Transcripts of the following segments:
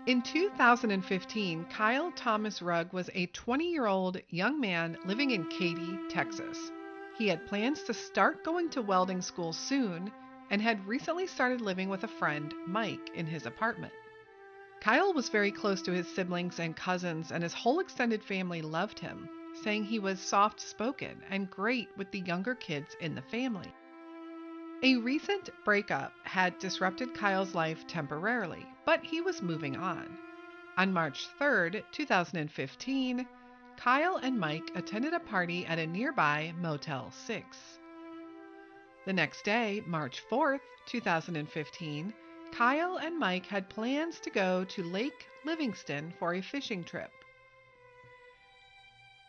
In 2015, Kyle Thomas Rugg was a 20-year-old young man living in Katy, Texas. He had plans to start going to welding school soon and had recently started living with a friend, Mike, in his apartment. Kyle was very close to his siblings and cousins, and his whole extended family loved him, saying he was soft-spoken and great with the younger kids in the family. A recent breakup had disrupted Kyle's life temporarily, but he was moving on. On March 3rd, 2015, Kyle and Mike attended a party at a nearby Motel 6. The next day, March 4th, 2015, Kyle and Mike had plans to go to Lake Livingston for a fishing trip.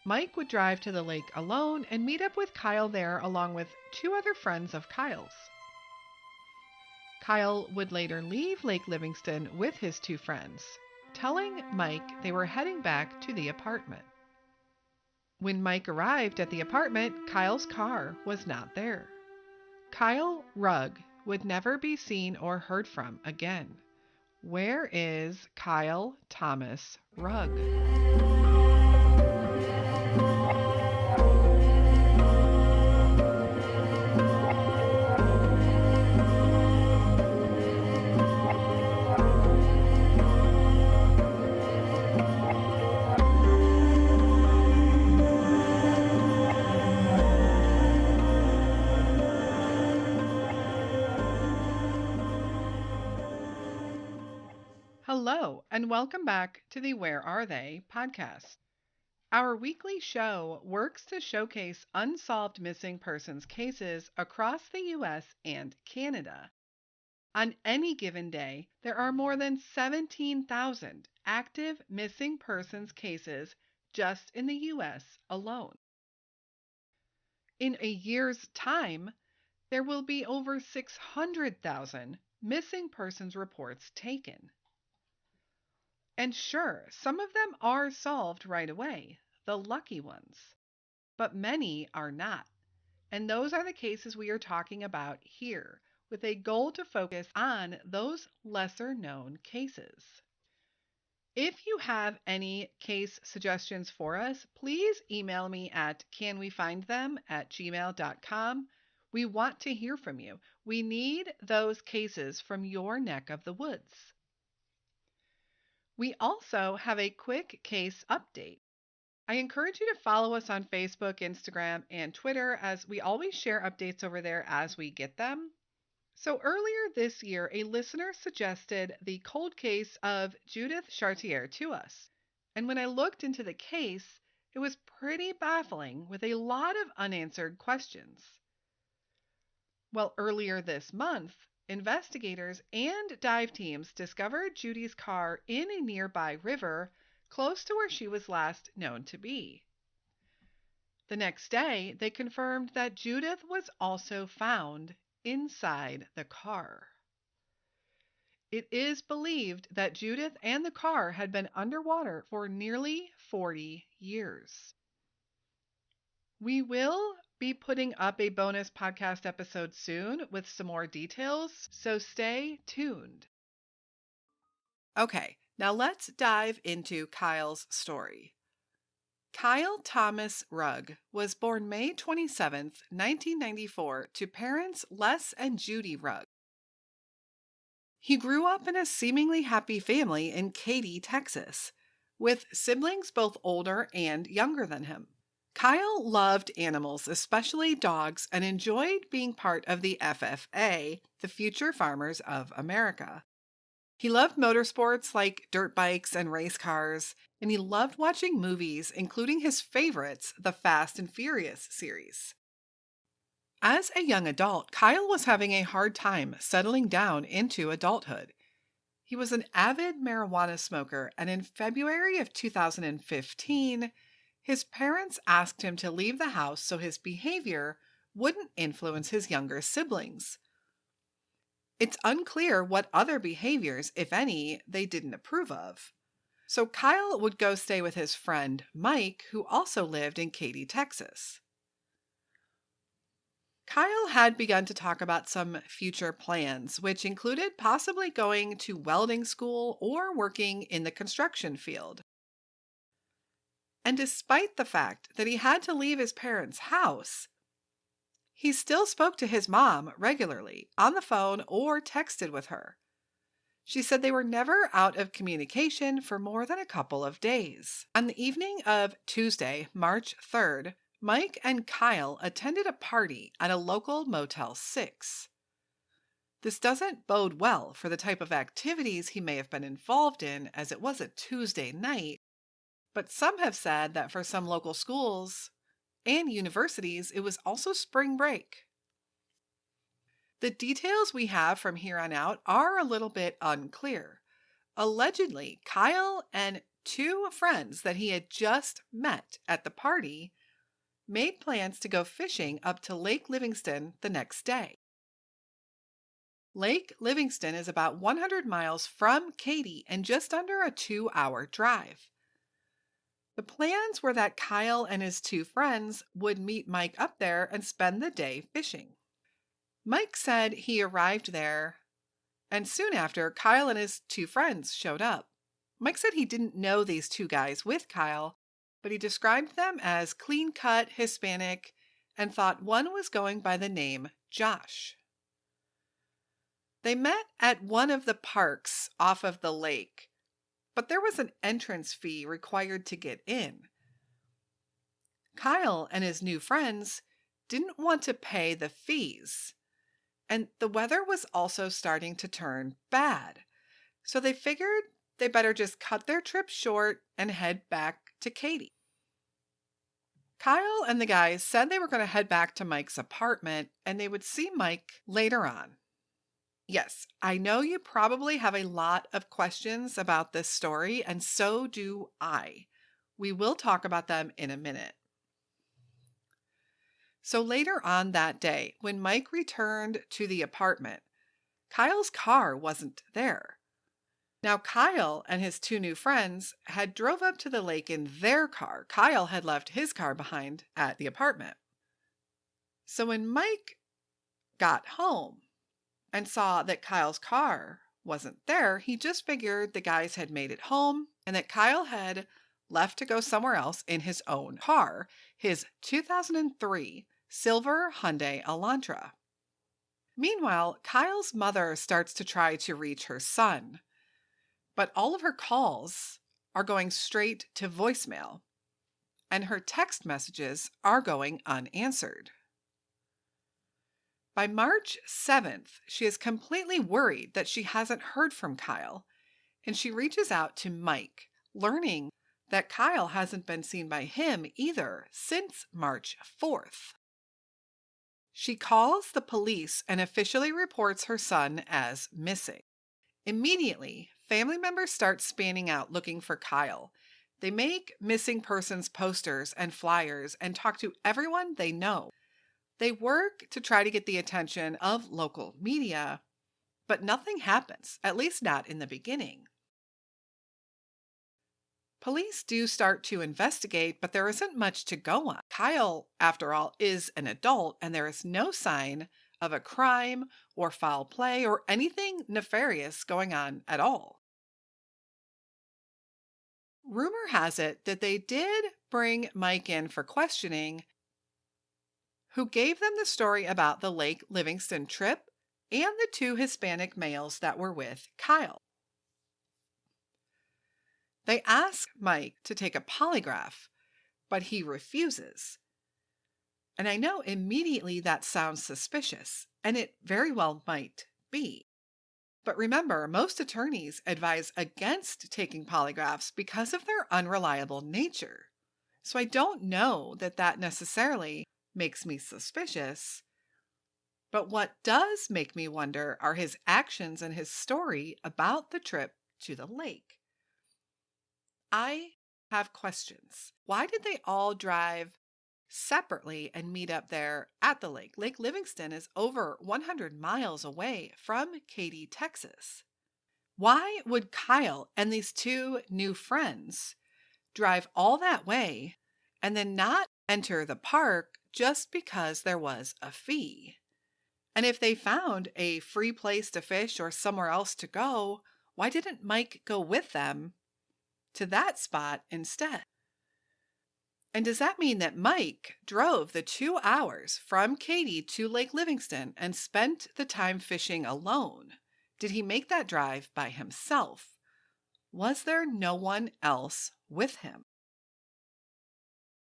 Mike would drive to the lake alone and meet up with Kyle there along with two other friends of Kyle's. Kyle would later leave Lake Livingston with his two friends, telling Mike they were heading back to the apartment. When Mike arrived at the apartment, Kyle's car was not there. Kyle Rugg would never be seen or heard from again. Where is Kyle Thomas Rugg? Hello, and welcome back to the Where Are They podcast. Our weekly show works to showcase unsolved missing persons cases across the U.S. and Canada. On any given day, there are more than 17,000 active missing persons cases just in the U.S. alone. In a year's time, there will be over 600,000 missing persons reports taken. And sure, some of them are solved right away, the lucky ones. But many are not. And those are the cases we are talking about here, with a goal to focus on those lesser known cases. If you have any case suggestions for us, please email me at canwefindthem@gmail.com. We want to hear from you. We need those cases from your neck of the woods. We also have a quick case update. I encourage you to follow us on Facebook, Instagram, and Twitter, as we always share updates over there as we get them. So earlier this year, a listener suggested the cold case of Judith Chartier to us. And when I looked into the case, it was pretty baffling with a lot of unanswered questions. Well, earlier this month, investigators and dive teams discovered Judy's car in a nearby river close to where she was last known to be. The next day, they confirmed that Judith was also found inside the car. It is believed that Judith and the car had been underwater for nearly 40 years. We will be putting up a bonus podcast episode soon with some more details, so stay tuned. Okay, now let's dive into Kyle's story. Kyle Thomas Rugg was born May 27, 1994, to parents Les and Judy Rugg. He grew up in a seemingly happy family in Katy, Texas, with siblings both older and younger than him. Kyle loved animals, especially dogs, and enjoyed being part of the FFA, the Future Farmers of America. He loved motorsports like dirt bikes and race cars, and he loved watching movies, including his favorites, the Fast and Furious series. As a young adult, Kyle was having a hard time settling down into adulthood. He was an avid marijuana smoker, and in February of 2015, his parents asked him to leave the house so his behavior wouldn't influence his younger siblings. It's unclear what other behaviors, if any, they didn't approve of. So Kyle would go stay with his friend Mike, who also lived in Katy, Texas. Kyle had begun to talk about some future plans, which included possibly going to welding school or working in the construction field. And despite the fact that he had to leave his parents' house, he still spoke to his mom regularly on the phone or texted with her. She said they were never out of communication for more than a couple of days. On the evening of Tuesday, March 3rd, Mike and Kyle attended a party at a local Motel 6. This doesn't bode well for the type of activities he may have been involved in, as it was a Tuesday night, but some have said that for some local schools and universities, it was also spring break. The details we have from here on out are a little bit unclear. Allegedly, Kyle and two friends that he had just met at the party made plans to go fishing up to Lake Livingston the next day. Lake Livingston is about 100 miles from Katy and just under a 2-hour drive. The plans were that Kyle and his two friends would meet Mike up there and spend the day fishing. Mike said he arrived there, and soon after, Kyle and his two friends showed up. Mike said he didn't know these two guys with Kyle, but he described them as clean-cut, Hispanic, and thought one was going by the name Josh. They met at one of the parks off of the lake, but there was an entrance fee required to get in. Kyle and his new friends didn't want to pay the fees, and the weather was also starting to turn bad, so they figured they better just cut their trip short and head back to Katy. Kyle and the guys said they were going to head back to Mike's apartment and they would see Mike later on. Yes, I know you probably have a lot of questions about this story, and so do I. We will talk about them in a minute. So later on that day, when Mike returned to the apartment, Kyle's car wasn't there. Now, Kyle and his two new friends had drove up to the lake in their car. Kyle had left his car behind at the apartment. So when Mike got home and saw that Kyle's car wasn't there, he just figured the guys had made it home and that Kyle had left to go somewhere else in his own car, his 2003 Silver Hyundai Elantra. Meanwhile, Kyle's mother starts to try to reach her son, but all of her calls are going straight to voicemail, and her text messages are going unanswered. By March 7th, she is completely worried that she hasn't heard from Kyle, and she reaches out to Mike, learning that Kyle hasn't been seen by him either since March 4th. She calls the police and officially reports her son as missing. Immediately, family members start spanning out looking for Kyle. They make missing persons posters and flyers and talk to everyone they know. They work to try to get the attention of local media, but nothing happens, at least not in the beginning. Police do start to investigate, but there isn't much to go on. Kyle, after all, is an adult, and there is no sign of a crime or foul play or anything nefarious going on at all. Rumor has it that they did bring Mike in for questioning, who gave them the story about the Lake Livingston trip and the two Hispanic males that were with Kyle. They ask Mike to take a polygraph, but he refuses. And I know immediately that sounds suspicious, and it very well might be. But remember, most attorneys advise against taking polygraphs because of their unreliable nature. So I don't know that that necessarily makes me suspicious. But what does make me wonder are his actions and his story about the trip to the lake. I have questions. Why did they all drive separately and meet up there at the lake? Lake Livingston is over 100 miles away from Katy, Texas. Why would Kyle and these two new friends drive all that way and then not enter the park just because there was a fee. And if they found a free place to fish or somewhere else to go, why didn't Mike go with them to that spot instead? And does that mean that Mike drove the 2 hours from Katy to Lake Livingston and spent the time fishing alone? Did he make that drive by himself? Was there no one else with him?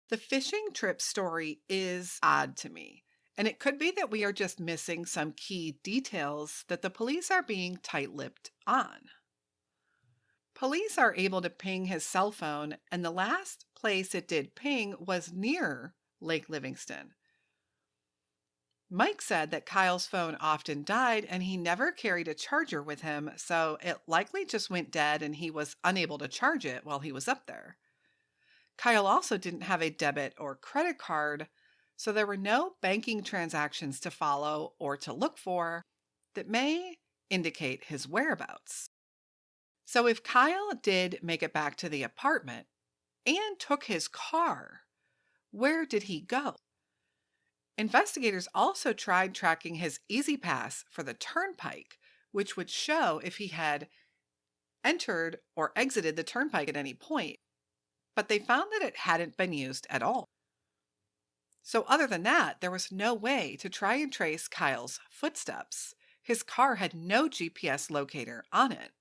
The fishing trip story is odd to me, and it could be that we are just missing some key details that the police are being tight-lipped on. Police are able to ping his cell phone, and the last place it did ping was near Lake Livingston. Mike said that Kyle's phone often died and he never carried a charger with him, so it likely just went dead and he was unable to charge it while he was up there. Kyle also didn't have a debit or credit card, so there were no banking transactions to follow or to look for that may indicate his whereabouts. So if Kyle did make it back to the apartment and took his car, where did he go? Investigators also tried tracking his Easy Pass for the turnpike, which would show if he had entered or exited the turnpike at any point, but they found that it hadn't been used at all. So other than that, there was no way to try and trace Kyle's footsteps. His car had no GPS locator on it.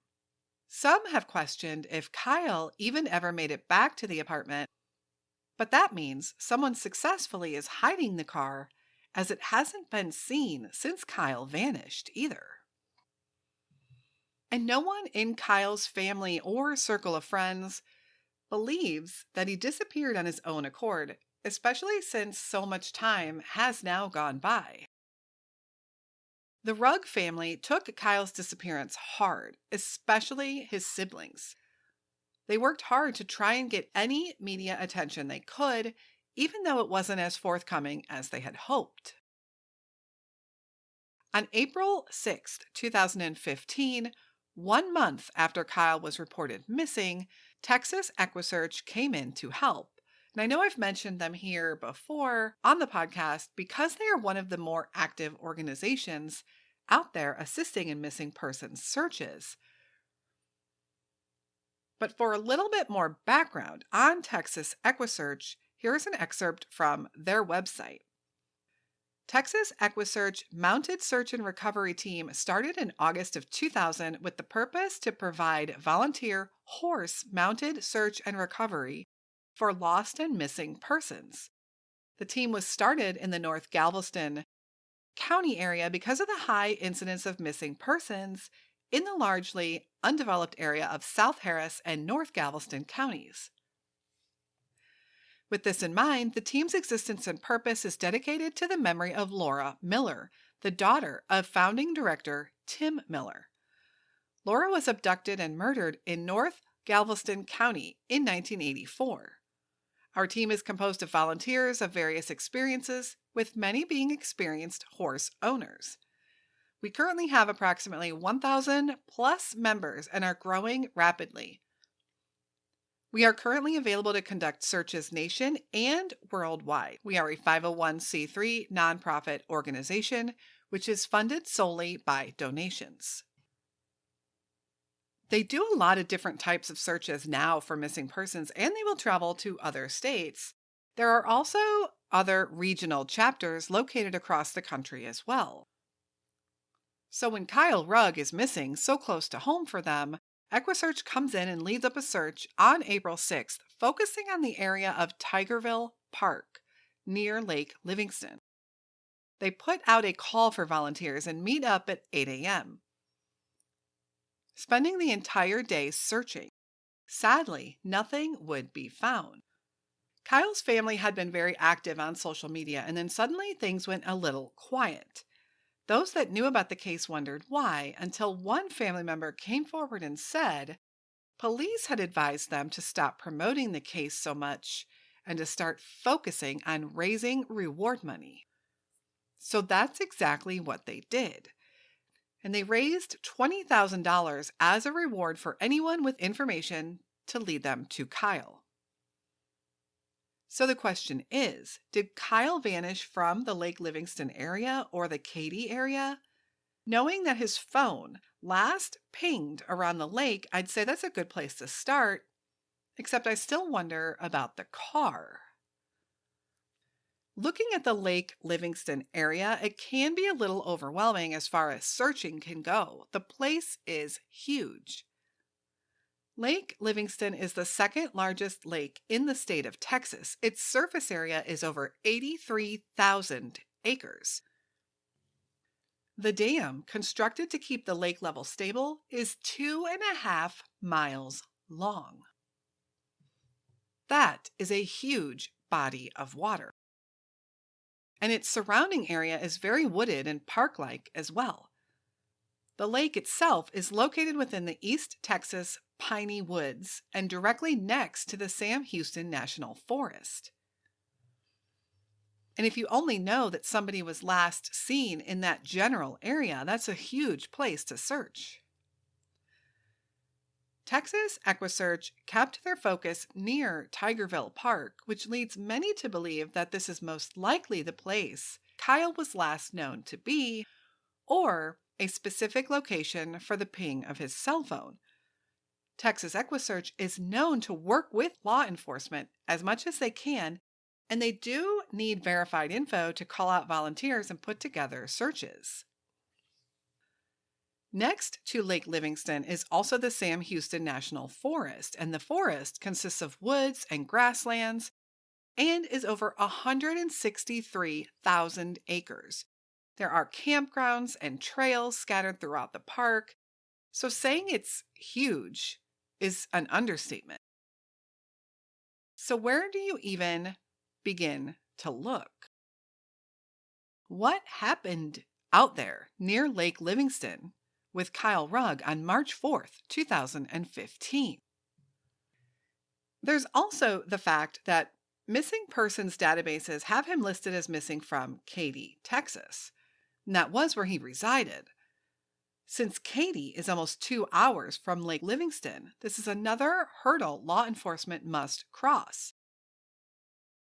Some have questioned if Kyle even ever made it back to the apartment, but that means someone successfully is hiding the car, as it hasn't been seen since Kyle vanished either. And no one in Kyle's family or circle of friends believes that he disappeared on his own accord, especially since so much time has now gone by. The Rugg family took Kyle's disappearance hard, especially his siblings. They worked hard to try and get any media attention they could, even though it wasn't as forthcoming as they had hoped. On April 6, 2015, 1 month after Kyle was reported missing, Texas EquiSearch came in to help. And I know I've mentioned them here before on the podcast because they are one of the more active organizations out there assisting in missing persons searches. But for a little bit more background on Texas EquiSearch, here's an excerpt from their website. Texas EquiSearch Mounted Search and Recovery Team started in August of 2000 with the purpose to provide volunteer horse-mounted search and recovery for lost and missing persons. The team was started in the North Galveston County area because of the high incidence of missing persons in the largely undeveloped area of South Harris and North Galveston counties. With this in mind, the team's existence and purpose is dedicated to the memory of Laura Miller, the daughter of founding director Tim Miller. Laura was abducted and murdered in North Galveston County in 1984. Our team is composed of volunteers of various experiences, with many being experienced horse owners. We currently have approximately 1,000 plus members and are growing rapidly. We are currently available to conduct searches nation and worldwide. We are a 501c3 nonprofit organization, which is funded solely by donations. They do a lot of different types of searches now for missing persons, and they will travel to other states. There are also other regional chapters located across the country as well. So when Kyle Rugg is missing so close to home for them, EquiSearch comes in and leads up a search on April 6th, focusing on the area of Tigerville Park near Lake Livingston. They put out a call for volunteers and meet up at 8 a.m., spending the entire day searching. Sadly, nothing would be found. Kyle's family had been very active on social media, and then suddenly things went a little quiet. Those that knew about the case wondered why, until one family member came forward and said police had advised them to stop promoting the case so much and to start focusing on raising reward money. So that's exactly what they did. And they raised $20,000 as a reward for anyone with information to lead them to Kyle. So the question is, did Kyle vanish from the Lake Livingston area or the Katy area? Knowing that his phone last pinged around the lake, I'd say that's a good place to start, except I still wonder about the car. Looking at the Lake Livingston area, it can be a little overwhelming as far as searching can go. The place is huge. Lake Livingston is the second largest lake in the state of Texas. Its surface area is over 83,000 acres. The dam, constructed to keep the lake level stable, is 2.5 miles long. That is a huge body of water. And its surrounding area is very wooded and park-like as well. The lake itself is located within the East Texas piney woods and directly next to the Sam Houston National Forest. And if you only know that somebody was last seen in that general area, that's a huge place to search. Texas EquiSearch kept their focus near Tigerville Park, which leads many to believe that this is most likely the place Kyle was last known to be, or a specific location for the ping of his cell phone. Texas EquiSearch is known to work with law enforcement as much as they can, and they do need verified info to call out volunteers and put together searches. Next to Lake Livingston is also the Sam Houston National Forest, and the forest consists of woods and grasslands and is over 163,000 acres. There are campgrounds and trails scattered throughout the park, so saying it's huge is an understatement. So where do you even begin to look? What happened out there near Lake Livingston with Kyle Rugg on March 4th, 2015? There's also the fact that missing persons databases have him listed as missing from Katy, Texas, and that was where he resided. Since Katy is almost 2 hours from Lake Livingston, this is another hurdle law enforcement must cross.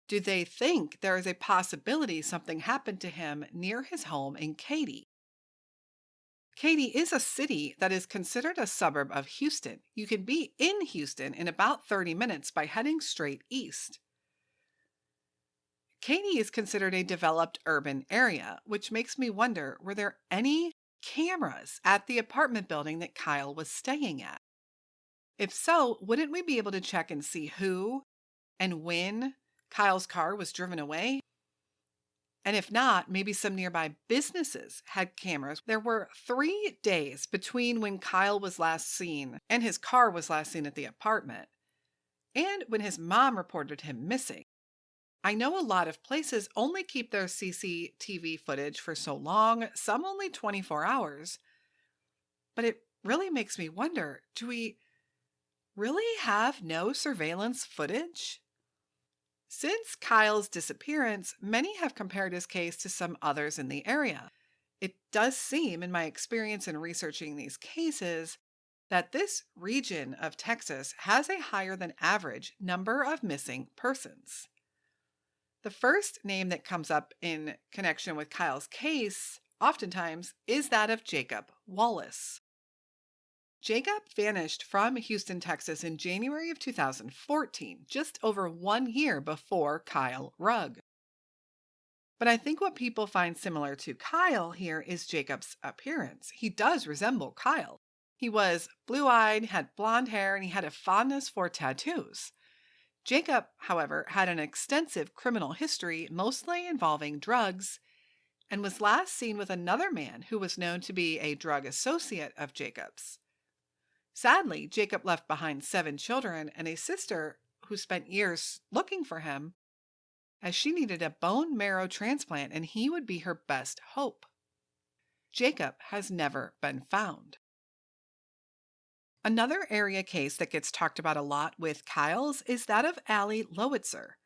Do they think there is a possibility something happened to him near his home in Katy? Katy is a city that is considered a suburb of Houston. You can be in Houston in about 30 minutes by heading straight east. Katy is considered a developed urban area, which makes me wonder, were there any cameras at the apartment building that Kyle was staying at? If so, wouldn't we be able to check and see who and when Kyle's car was driven away? And if not, maybe some nearby businesses had cameras. There were 3 days between when Kyle was last seen and his car was last seen at the apartment, and when his mom reported him missing. I know a lot of places only keep their CCTV footage for so long, some only 24 hours. But it really makes me wonder, do we really have no surveillance footage? Since Kyle's disappearance, many have compared his case to some others in the area. It does seem, in my experience in researching these cases, that this region of Texas has a higher than average number of missing persons. The first name that comes up in connection with Kyle's case, oftentimes, is that of Jacob Wallace. Jacob vanished from Houston, Texas in January of 2014, just over 1 year before Kyle Rugg. But I think what people find similar to Kyle here is Jacob's appearance. He does resemble Kyle. He was blue-eyed, had blonde hair, and he had a fondness for tattoos. Jacob, however, had an extensive criminal history, mostly involving drugs, and was last seen with another man who was known to be a drug associate of Jacob's. Sadly, Jacob left behind 7 children and a sister who spent years looking for him, as she needed a bone marrow transplant and he would be her best hope. Jacob has never been found. Another area case that gets talked about a lot with Kyle's is that of Allie Lowitzer.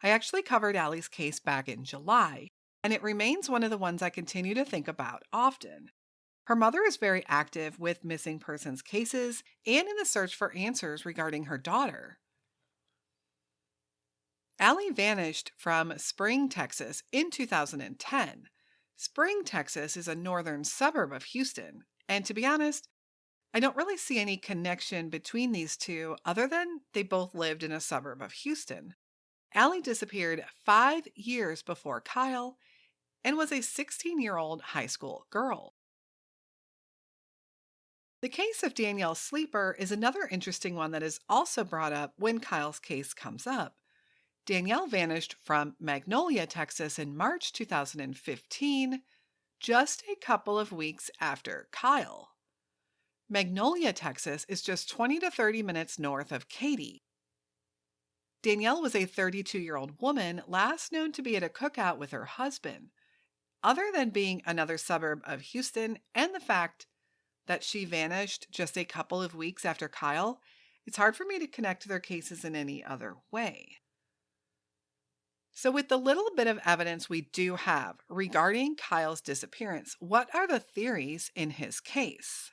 I actually covered Allie's case back in July, and it remains one of the ones I continue to think about often. Her mother is very active with missing persons cases and in the search for answers regarding her daughter. Allie vanished from Spring, Texas in 2010. Spring, Texas is a northern suburb of Houston, and to be honest, I don't really see any connection between these two other than they both lived in a suburb of Houston. Allie disappeared 5 years before Kyle and was a 16-year-old high school girl. The case of Danielle Sleeper is another interesting one that is also brought up when Kyle's case comes up. Danielle vanished from Magnolia, Texas in March 2015, just a couple of weeks after Kyle. Magnolia, Texas is just 20 to 30 minutes north of Katy. Danielle was a 32-year-old woman last known to be at a cookout with her husband. Other than being another suburb of Houston and the fact that she vanished just a couple of weeks after Kyle, it's hard for me to connect their cases in any other way. So, with the little bit of evidence we do have regarding Kyle's disappearance, what are the theories in his case?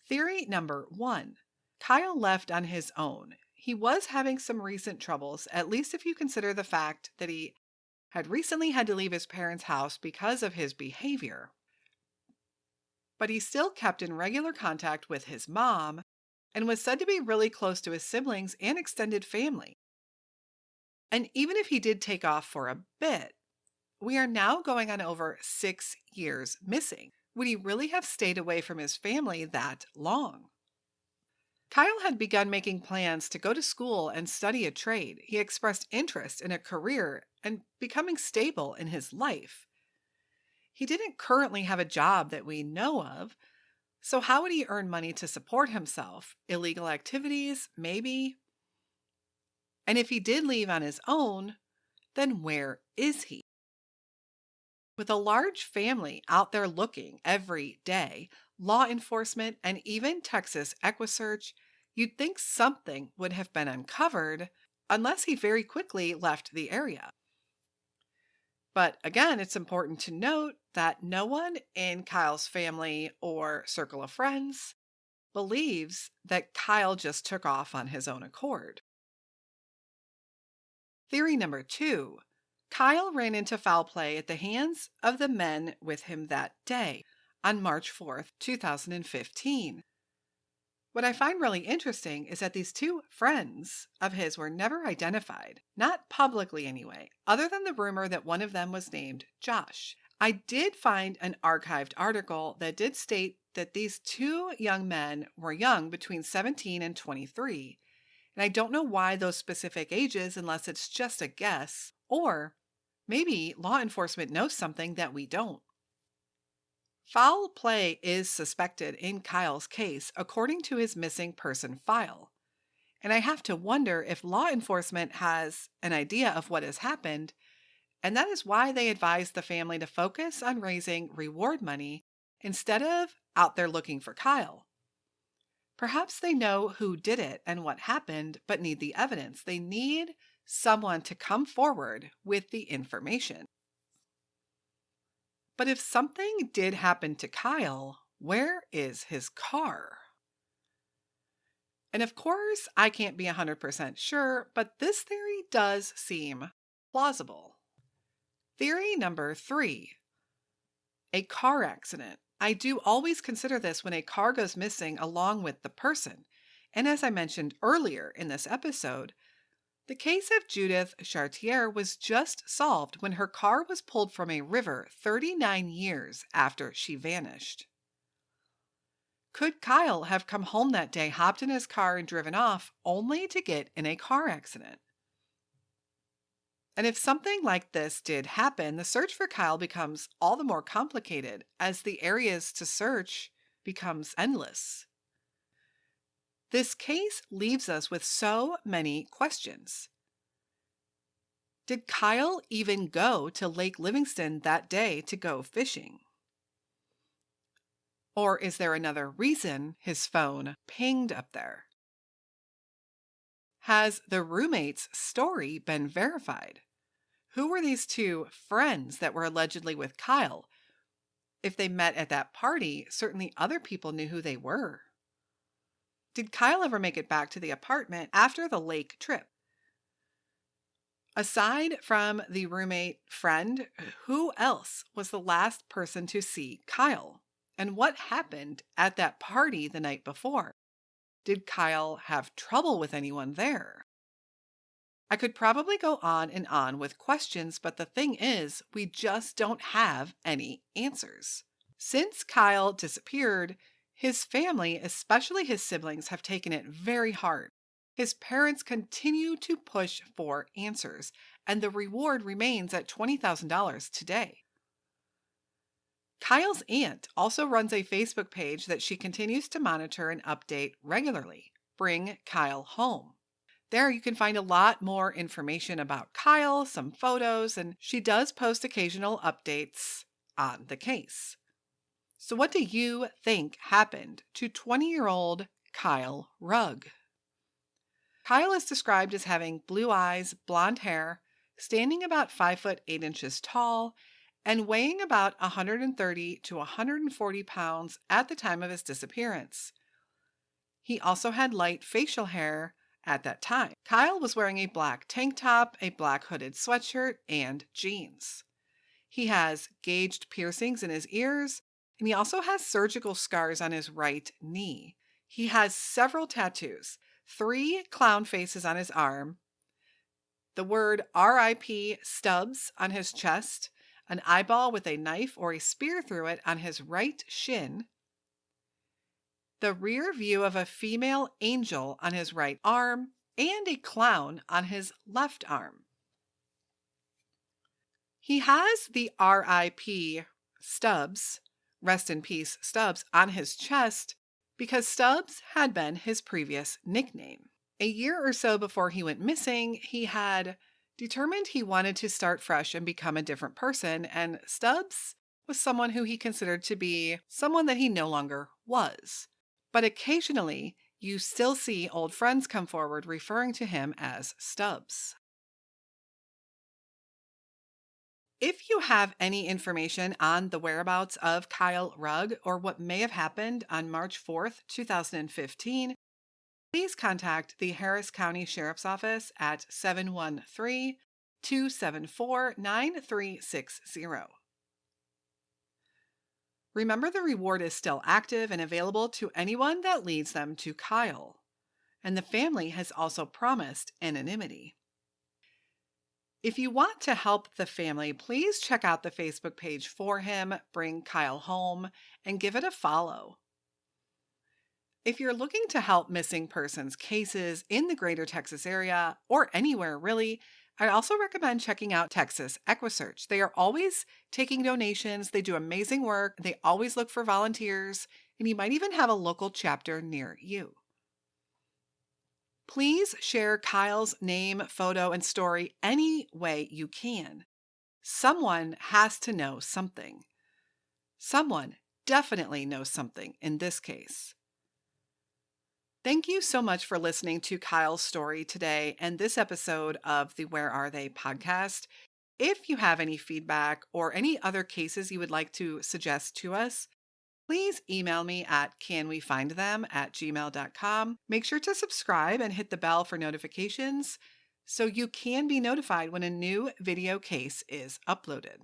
Theory number 1. Kyle left on his own. He was having some recent troubles, at least if you consider the fact that he had recently had to leave his parents' house because of his behavior. But he still kept in regular contact with his mom and was said to be really close to his siblings and extended family. And even if he did take off for a bit, we are now going on over 6 years missing. Would he really have stayed away from his family that long? Kyle had begun making plans to go to school and study a trade. He expressed interest in a career and becoming stable in his life. He didn't currently have a job that we know of, so how would he earn money to support himself? Illegal activities, maybe? And if he did leave on his own, then where is he? With a large family out there looking every day, law enforcement, and even Texas EquiSearch, you'd think something would have been uncovered unless he very quickly left the area. But again, it's important to note that no one in Kyle's family or circle of friends believes that Kyle just took off on his own accord. Theory number 2. Kyle ran into foul play at the hands of the men with him that day, on March 4th, 2015. What I find really interesting is that these two friends of his were never identified, not publicly anyway, other than the rumor that one of them was named Josh. I did find an archived article that did state that these two young men were young, between 17 and 23. And I don't know why those specific ages unless it's just a guess, or maybe law enforcement knows something that we don't. Foul play is suspected in Kyle's case according to his missing person file. And I have to wonder if law enforcement has an idea of what has happened, and that is why they advised the family to focus on raising reward money instead of out there looking for Kyle. Perhaps they know who did it and what happened, but need the evidence. They need someone to come forward with the information. But if something did happen to Kyle, where is his car? And of course, I can't be 100% sure, but this theory does seem plausible. Theory number 3. A car accident. I do always consider this when a car goes missing along with the person. And as I mentioned earlier in this episode, the case of Judith Chartier was just solved when her car was pulled from a river 39 years after she vanished. Could Kyle have come home that day, hopped in his car, and driven off only to get in a car accident? And if something like this did happen, the search for Kyle becomes all the more complicated as the areas to search becomes endless. This case leaves us with so many questions. Did Kyle even go to Lake Livingston that day to go fishing? Or is there another reason his phone pinged up there? Has the roommate's story been verified? Who were these two friends that were allegedly with Kyle? If they met at that party, certainly other people knew who they were. Did Kyle ever make it back to the apartment after the lake trip? Aside from the roommate friend, who else was the last person to see Kyle? And what happened at that party the night before? Did Kyle have trouble with anyone there? I could probably go on and on with questions, but the thing is, we just don't have any answers. Since Kyle disappeared, his family, especially his siblings, have taken it very hard. His parents continue to push for answers, and the reward remains at $20,000 today. Kyle's aunt also runs a Facebook page that she continues to monitor and update regularly. Bring Kyle home. There you can find a lot more information about Kyle, some photos, and she does post occasional updates on the case. So what do you think happened to 20-year-old Kyle Rugg? Kyle is described as having blue eyes, blonde hair, standing about 5 foot 8 inches tall, and weighing about 130 to 140 pounds at the time of his disappearance. He also had light facial hair at that time. Kyle was wearing a black tank top, a black hooded sweatshirt, and jeans. He has gauged piercings in his ears, and he also has surgical scars on his right knee. He has several tattoos, 3 clown faces on his arm, the word RIP Stubbs on his chest, an eyeball with a knife or a spear through it on his right shin, the rear view of a female angel on his right arm, and a clown on his left arm. He has the RIP Stubbs, rest in peace Stubbs, on his chest because Stubbs had been his previous nickname. A year or so before he went missing, he had determined he wanted to start fresh and become a different person, and Stubbs was someone who he considered to be someone that he no longer was. But occasionally, you still see old friends come forward referring to him as Stubbs. If you have any information on the whereabouts of Kyle Rugg or what may have happened on March 4th, 2015, please contact the Harris County Sheriff's Office at 713-274-9360. Remember, the reward is still active and available to anyone that leads them to Kyle, and the family has also promised anonymity. If you want to help the family, please check out the Facebook page for him, Bring Kyle Home, and give it a follow. If you're looking to help missing persons cases in the greater Texas area, or anywhere really, I also recommend checking out Texas EquiSearch. They are always taking donations. They do amazing work. They always look for volunteers, and you might even have a local chapter near you. Please share Kyle's name, photo, and story any way you can. Someone has to know something. Someone definitely knows something in this case. Thank you so much for listening to Kyle's story today and this episode of the Where Are They podcast. If you have any feedback or any other cases you would like to suggest to us, please email me at canwefindthem@gmail.com. Make sure to subscribe and hit the bell for notifications so you can be notified when a new video case is uploaded.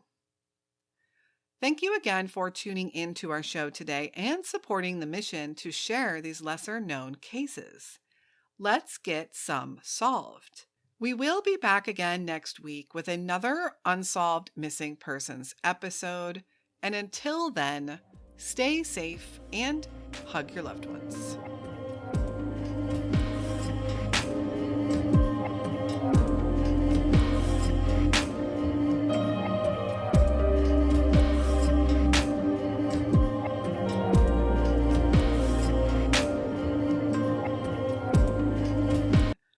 Thank you again for tuning in to our show today and supporting the mission to share these lesser-known cases. Let's get some solved. We will be back again next week with another Unsolved Missing Persons episode. And until then, stay safe and hug your loved ones.